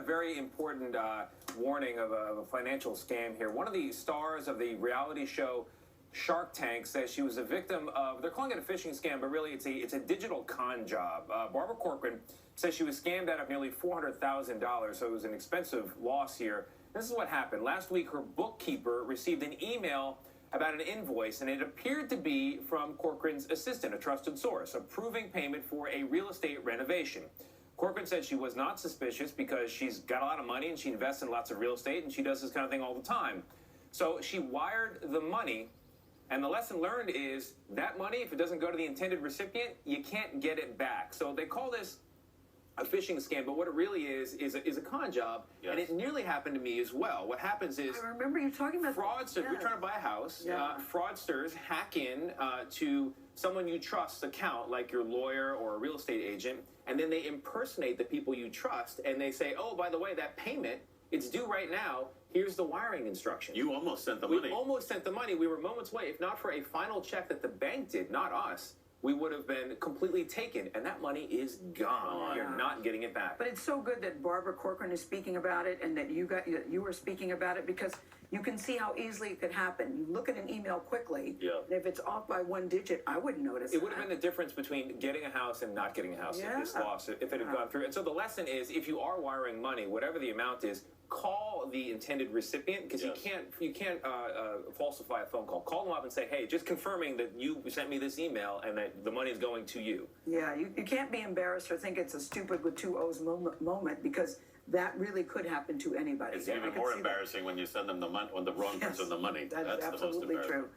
very important warning of a financial scam here. One of the stars of the reality show Shark Tank says she was a victim of, they're calling it a phishing scam, but really it's a digital con job. Barbara Corcoran says she was scammed out of nearly $400,000, so it was an expensive loss here. This is what happened. Last week, her bookkeeper received an email about an invoice, and it appeared to be from Corcoran's assistant, a trusted source, approving payment for a real estate renovation. Corcoran said she was not suspicious because she's got a lot of money and she invests in lots of real estate and she does this kind of thing all the time. So she wired the money, and the lesson learned is that money, if it doesn't go to the intended recipient, you can't get it back. So they call this a phishing scam, but what it really is a con job, yes. And it nearly happened to me as well. What happens is, I remember you talking about fraudsters. You're trying to buy a house. Fraudsters hack in to someone you trust's account, like your lawyer or a real estate agent, and then they impersonate the people you trust, and they say, "Oh, by the way, that payment, it's due right now. Here's the wiring instructions." You almost sent the money. We almost sent the money. We were moments away. If not for a final check that the bank did, not us, we would have been completely taken, and that money is gone. You're not getting it back. But it's so good that Barbara Corcoran is speaking about it, and that you were speaking about it, because you can see how easily it could happen. You look at an email quickly, and if it's off by one digit, I wouldn't notice. It would have been the difference between getting a house and not getting a house in this loss if it had gone through. And so the lesson is, if you are wiring money, whatever the amount is, call the intended recipient, because you can't falsify a phone call. Call them up and say, "Hey, just confirming that you sent me this email and that the money is going to you." Yeah, you can't be embarrassed or think it's a stupid with two O's moment, because that really could happen to anybody. It's even more embarrassing when you send them the money, when the wrong person the money. That's the most absolutely embarrassing. true.